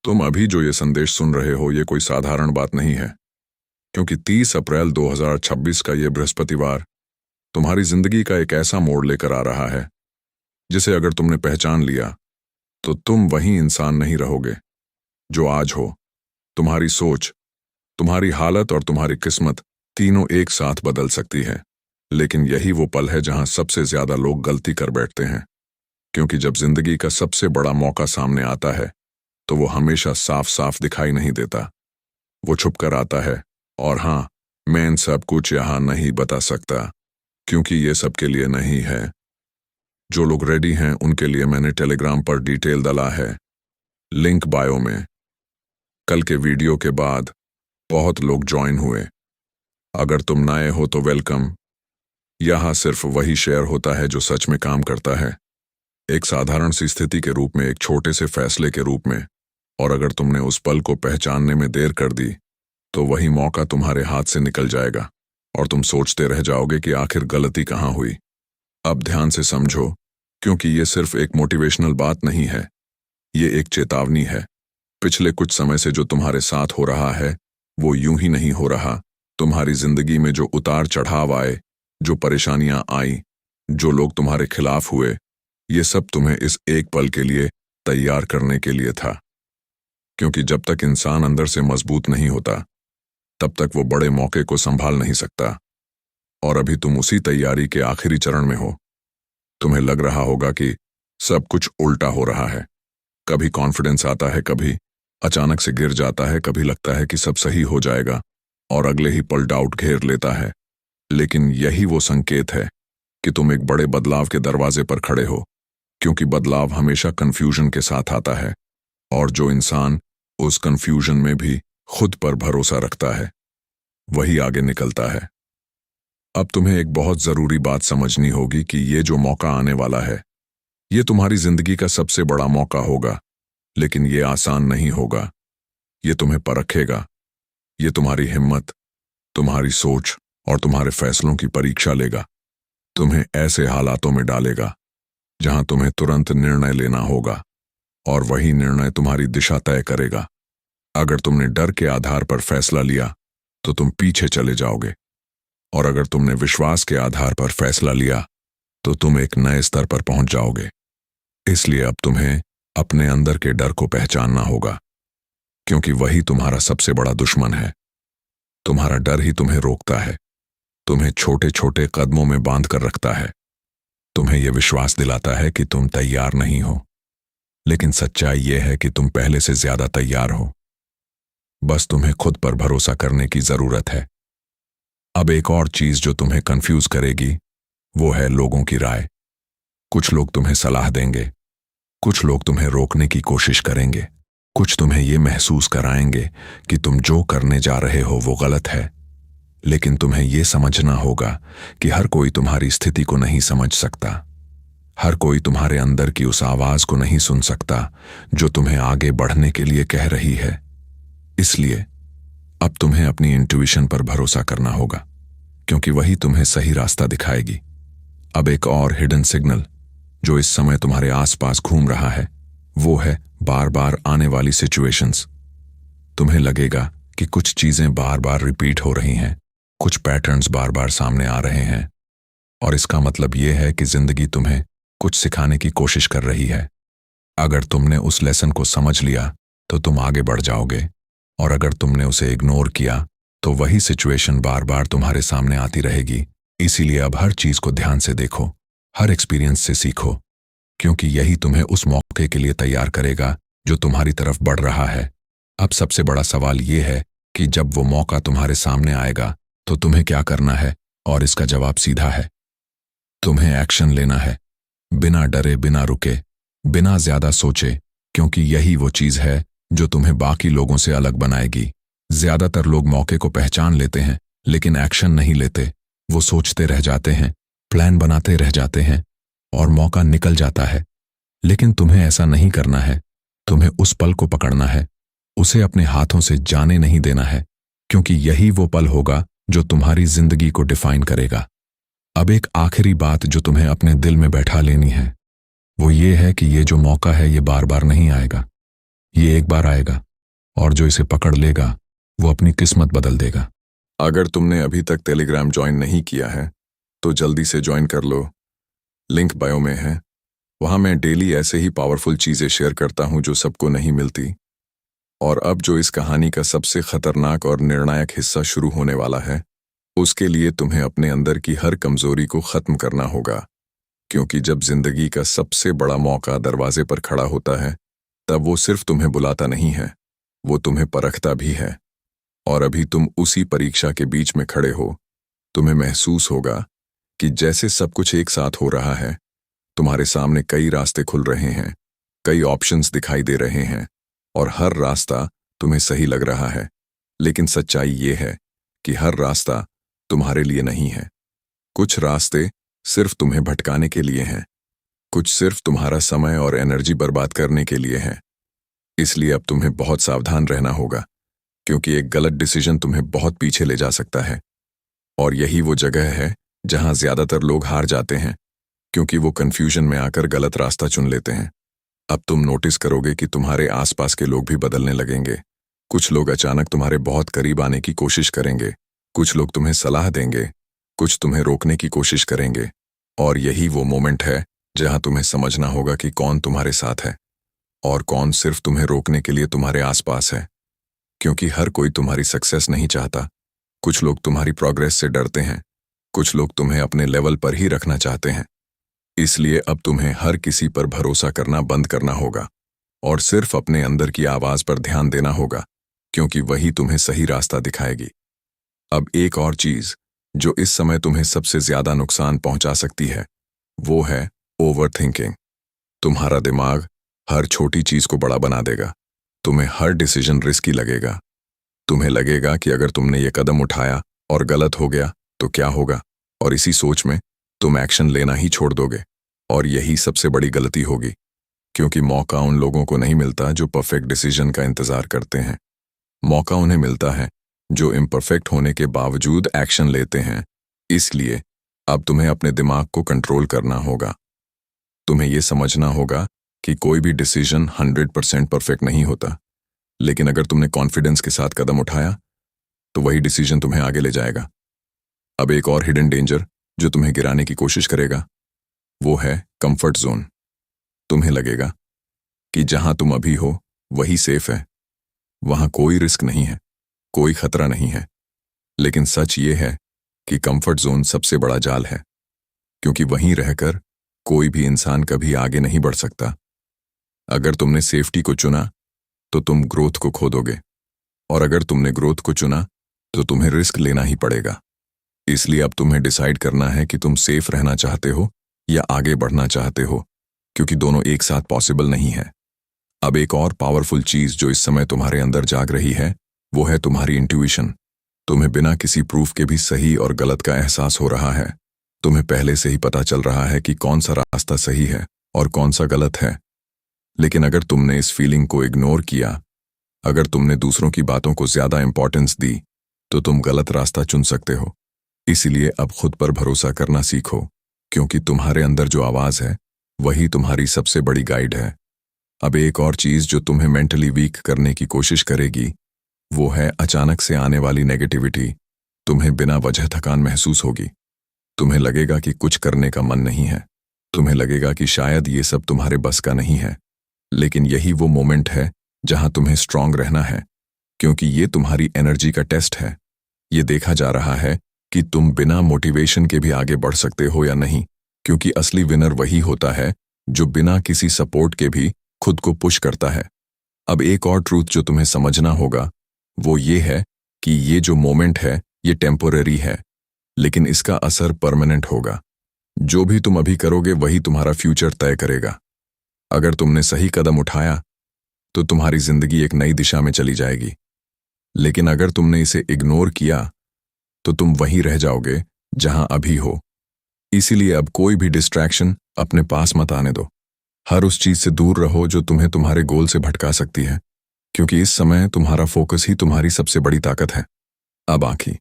तुम अभी जो ये संदेश सुन रहे हो ये कोई साधारण बात नहीं है, क्योंकि 30 अप्रैल 2026 का ये बृहस्पतिवार तुम्हारी जिंदगी का एक ऐसा मोड़ लेकर आ रहा है जिसे अगर तुमने पहचान लिया तो तुम वही इंसान नहीं रहोगे जो आज हो। तुम्हारी सोच, तुम्हारी हालत और तुम्हारी किस्मत तीनों एक साथ बदल सकती है। लेकिन यही वो पल है जहां सबसे ज्यादा लोग गलती कर बैठते हैं, क्योंकि जब जिंदगी का सबसे बड़ा मौका सामने आता है तो वो हमेशा साफ साफ दिखाई नहीं देता। वो छुप कर आता है। और हाँ, मैं इन सब कुछ यहाँ नहीं बता सकता, क्योंकि ये सबके लिए नहीं है। जो लोग रेडी हैं उनके लिए मैंने टेलीग्राम पर डिटेल डाला है, लिंक बायो में। कल के वीडियो के बाद बहुत लोग ज्वाइन हुए। अगर तुम नए हो तो वेलकम। यहाँ सिर्फ वही शेयर होता है जो सच में काम करता है, एक साधारण सी स्थिति के रूप में, एक छोटे से फैसले के रूप में। और अगर तुमने उस पल को पहचानने में देर कर दी तो वही मौका तुम्हारे हाथ से निकल जाएगा और तुम सोचते रह जाओगे कि आखिर गलती कहाँ हुई। अब ध्यान से समझो, क्योंकि ये सिर्फ एक मोटिवेशनल बात नहीं है, ये एक चेतावनी है। पिछले कुछ समय से जो तुम्हारे साथ हो रहा है वो यूं ही नहीं हो रहा। तुम्हारी जिंदगी में जो उतार चढ़ाव आए, जो परेशानियां आई, जो लोग तुम्हारे खिलाफ हुए, ये सब तुम्हें इस एक पल के लिए तैयार करने के लिए था। क्योंकि जब तक इंसान अंदर से मजबूत नहीं होता तब तक वो बड़े मौके को संभाल नहीं सकता। और अभी तुम उसी तैयारी के आखिरी चरण में हो। तुम्हें लग रहा होगा कि सब कुछ उल्टा हो रहा है। कभी कॉन्फिडेंस आता है, कभी अचानक से गिर जाता है, कभी लगता है कि सब सही हो जाएगा और अगले ही पल डाउट घेर लेता है। लेकिन यही वो संकेत है कि तुम एक बड़े बदलाव के दरवाजे पर खड़े हो, क्योंकि बदलाव हमेशा कंफ्यूजन के साथ आता है। और जो इंसान उस कंफ्यूजन में भी खुद पर भरोसा रखता है वही आगे निकलता है। अब तुम्हें एक बहुत जरूरी बात समझनी होगी कि ये जो मौका आने वाला है ये तुम्हारी जिंदगी का सबसे बड़ा मौका होगा। लेकिन ये आसान नहीं होगा। ये तुम्हें परखेगा। ये तुम्हारी हिम्मत, तुम्हारी सोच और तुम्हारे फैसलों की परीक्षा लेगा। तुम्हें ऐसे हालातों में डालेगा जहां तुम्हें तुरंत निर्णय लेना होगा, और वही निर्णय तुम्हारी दिशा तय करेगा। अगर तुमने डर के आधार पर फैसला लिया तो तुम पीछे चले जाओगे, और अगर तुमने विश्वास के आधार पर फैसला लिया तो तुम एक नए स्तर पर पहुंच जाओगे। इसलिए अब तुम्हें अपने अंदर के डर को पहचानना होगा, क्योंकि वही तुम्हारा सबसे बड़ा दुश्मन है। तुम्हारा डर ही तुम्हें रोकता है, तुम्हें छोटे छोटे कदमों में बांध कर रखता है, तुम्हें यह विश्वास दिलाता है कि तुम तैयार नहीं हो। लेकिन सच्चाई यह है कि तुम पहले से ज्यादा तैयार हो। बस तुम्हें खुद पर भरोसा करने की जरूरत है। अब एक और चीज जो तुम्हें कंफ्यूज करेगी वो है लोगों की राय। कुछ लोग तुम्हें सलाह देंगे, कुछ लोग तुम्हें रोकने की कोशिश करेंगे, कुछ तुम्हें ये महसूस कराएंगे कि तुम जो करने जा रहे हो वो गलत है। लेकिन तुम्हें ये समझना होगा कि हर कोई तुम्हारी स्थिति को नहीं समझ सकता। हर कोई तुम्हारे अंदर की उस आवाज को नहीं सुन सकता जो तुम्हें आगे बढ़ने के लिए कह रही है। इसलिए अब तुम्हें अपनी इंट्यूइशन पर भरोसा करना होगा, क्योंकि वही तुम्हें सही रास्ता दिखाएगी। अब एक और हिडन सिग्नल जो इस समय तुम्हारे आसपास घूम रहा है वो है बार बार आने वाली सिचुएशंस। तुम्हें लगेगा कि कुछ चीजें बार बार रिपीट हो रही हैं, कुछ पैटर्न्स बार बार सामने आ रहे हैं, और इसका मतलब यह है कि जिंदगी तुम्हें कुछ सिखाने की कोशिश कर रही है। अगर तुमने उस लेसन को समझ लिया तो तुम आगे बढ़ जाओगे, और अगर तुमने उसे इग्नोर किया तो वही सिचुएशन बार बार तुम्हारे सामने आती रहेगी। इसीलिए अब हर चीज को ध्यान से देखो, हर एक्सपीरियंस से सीखो, क्योंकि यही तुम्हें उस मौके के लिए तैयार करेगा जो तुम्हारी तरफ बढ़ रहा है। अब सबसे बड़ा सवाल यह है कि जब वो मौका तुम्हारे सामने आएगा तो तुम्हें क्या करना है, और इसका जवाब सीधा है। तुम्हें एक्शन लेना है, बिना डरे, बिना रुके, बिना ज्यादा सोचे, क्योंकि यही वो चीज है जो तुम्हें बाकी लोगों से अलग बनाएगी। ज्यादातर लोग मौके को पहचान लेते हैं लेकिन एक्शन नहीं लेते। वो सोचते रह जाते हैं, प्लान बनाते रह जाते हैं, और मौका निकल जाता है। लेकिन तुम्हें ऐसा नहीं करना है। तुम्हें उस पल को पकड़ना है, उसे अपने हाथों से जाने नहीं देना है, क्योंकि यही वो पल होगा जो तुम्हारी जिंदगी को डिफाइन करेगा। अब एक आखिरी बात जो तुम्हें अपने दिल में बैठा लेनी है वो ये है कि ये जो मौका है ये बार बार नहीं आएगा। ये एक बार आएगा और जो इसे पकड़ लेगा वो अपनी किस्मत बदल देगा। अगर तुमने अभी तक टेलीग्राम ज्वाइन नहीं किया है तो जल्दी से ज्वाइन कर लो, लिंक बायो में है। वहां मैं डेली ऐसे ही पावरफुल चीजें शेयर करता हूं जो सबको नहीं मिलती। और अब जो इस कहानी का सबसे खतरनाक और निर्णायक हिस्सा शुरू होने वाला है, उसके लिए तुम्हें अपने अंदर की हर कमजोरी को खत्म करना होगा। क्योंकि जब जिंदगी का सबसे बड़ा मौका दरवाजे पर खड़ा होता है, तब वो सिर्फ तुम्हें बुलाता नहीं है, वो तुम्हें परखता भी है। और अभी तुम उसी परीक्षा के बीच में खड़े हो। तुम्हें महसूस होगा कि जैसे सब कुछ एक साथ हो रहा है। तुम्हारे सामने कई रास्ते खुल रहे हैं, कई ऑप्शंस दिखाई दे रहे हैं और हर रास्ता तुम्हें सही लग रहा है। लेकिन सच्चाई ये है कि हर रास्ता तुम्हारे लिए नहीं है। कुछ रास्ते सिर्फ तुम्हें भटकाने के लिए हैं, कुछ सिर्फ तुम्हारा समय और एनर्जी बर्बाद करने के लिए हैं। इसलिए अब तुम्हें बहुत सावधान रहना होगा, क्योंकि एक गलत डिसीजन तुम्हें बहुत पीछे ले जा सकता है। और यही वो जगह है जहां ज्यादातर लोग हार जाते हैं, क्योंकि वो कंफ्यूजन में आकर गलत रास्ता चुन लेते हैं। अब तुम नोटिस करोगे कि तुम्हारे आसपास के लोग भी बदलने लगेंगे। कुछ लोग अचानक तुम्हारे बहुत करीब आने की कोशिश करेंगे, कुछ लोग तुम्हें सलाह देंगे, कुछ तुम्हें रोकने की कोशिश करेंगे। और यही वो मोमेंट है जहां तुम्हें समझना होगा कि कौन तुम्हारे साथ है और कौन सिर्फ तुम्हें रोकने के लिए तुम्हारे आसपास है। क्योंकि हर कोई तुम्हारी सक्सेस नहीं चाहता। कुछ लोग तुम्हारी प्रोग्रेस से डरते हैं, कुछ लोग तुम्हें अपने लेवल पर ही रखना चाहते हैं। इसलिए अब तुम्हें हर किसी पर भरोसा करना बंद करना होगा और सिर्फ अपने अंदर की आवाज पर ध्यान देना होगा, क्योंकि वही तुम्हें सही रास्ता दिखाएगी। अब एक और चीज जो इस समय तुम्हें सबसे ज्यादा नुकसान पहुंचा सकती है, वो है ओवरथिंकिंग। तुम्हारा दिमाग हर छोटी चीज को बड़ा बना देगा। तुम्हें हर डिसीजन रिस्की लगेगा। तुम्हें लगेगा कि अगर तुमने ये कदम उठाया और गलत हो गया तो क्या होगा, और इसी सोच में तुम एक्शन लेना ही छोड़ दोगे। और यही सबसे बड़ी गलती होगी, क्योंकि मौका उन लोगों को नहीं मिलता जो परफेक्ट डिसीजन का इंतजार करते हैं। मौका उन्हें मिलता है जो इम्परफेक्ट होने के बावजूद एक्शन लेते हैं। इसलिए अब तुम्हें अपने दिमाग को कंट्रोल करना होगा। तुम्हें यह समझना होगा कि कोई भी डिसीजन 100% परफेक्ट नहीं होता, लेकिन अगर तुमने कॉन्फिडेंस के साथ कदम उठाया तो वही डिसीजन तुम्हें आगे ले जाएगा। अब एक और हिडन डेंजर जो तुम्हें गिराने की कोशिश करेगा, वो है कंफर्ट जोन। तुम्हें लगेगा कि जहां तुम अभी हो वही सेफ है, वहां कोई रिस्क नहीं है, कोई खतरा नहीं है। लेकिन सच ये है कि कंफर्ट जोन सबसे बड़ा जाल है, क्योंकि वहीं रहकर कोई भी इंसान कभी आगे नहीं बढ़ सकता। अगर तुमने सेफ्टी को चुना तो तुम ग्रोथ को खो दोगे, और अगर तुमने ग्रोथ को चुना तो तुम्हें रिस्क लेना ही पड़ेगा। इसलिए अब तुम्हें डिसाइड करना है कि तुम सेफ रहना चाहते हो या आगे बढ़ना चाहते हो, क्योंकि दोनों एक साथ पॉसिबल नहीं है। अब एक और पावरफुल चीज जो इस समय तुम्हारे अंदर जाग रही है, वो है तुम्हारी इंट्यूशन। तुम्हें बिना किसी प्रूफ के भी सही और गलत का एहसास हो रहा है। तुम्हें पहले से ही पता चल रहा है कि कौन सा रास्ता सही है और कौन सा गलत है। लेकिन अगर तुमने इस फीलिंग को इग्नोर किया, अगर तुमने दूसरों की बातों को ज्यादा इंपॉर्टेंस दी, तो तुम गलत रास्ता चुन सकते हो। इसीलिए अब खुद पर भरोसा करना सीखो, क्योंकि तुम्हारे अंदर जो आवाज है वही तुम्हारी सबसे बड़ी गाइड है। अब एक और चीज जो तुम्हें मेंटली वीक करने की कोशिश करेगी, वो है अचानक से आने वाली नेगेटिविटी। तुम्हें बिना वजह थकान महसूस होगी। तुम्हें लगेगा कि कुछ करने का मन नहीं है। तुम्हें लगेगा कि शायद ये सब तुम्हारे बस का नहीं है। लेकिन यही वो मोमेंट है जहां तुम्हें स्ट्रांग रहना है, क्योंकि ये तुम्हारी एनर्जी का टेस्ट है। ये देखा जा रहा है कि तुम बिना मोटिवेशन के भी आगे बढ़ सकते हो या नहीं, क्योंकि असली विनर वही होता है जो बिना किसी सपोर्ट के भी खुद को पुश करता है। अब एक और ट्रूथ जो तुम्हें समझना होगा, वो ये है कि ये जो मोमेंट है ये टेम्पोररी है, लेकिन इसका असर परमानेंट होगा। जो भी तुम अभी करोगे वही तुम्हारा फ्यूचर तय करेगा। अगर तुमने सही कदम उठाया तो तुम्हारी जिंदगी एक नई दिशा में चली जाएगी, लेकिन अगर तुमने इसे इग्नोर किया तो तुम वहीं रह जाओगे जहां अभी हो। इसीलिए अब कोई भी डिस्ट्रैक्शन अपने पास मत आने दो। हर उस चीज से दूर रहो जो तुम्हें तुम्हारे गोल से भटका सकती है, क्योंकि इस समय तुम्हारा फोकस ही तुम्हारी सबसे बड़ी ताकत है। अब आंखें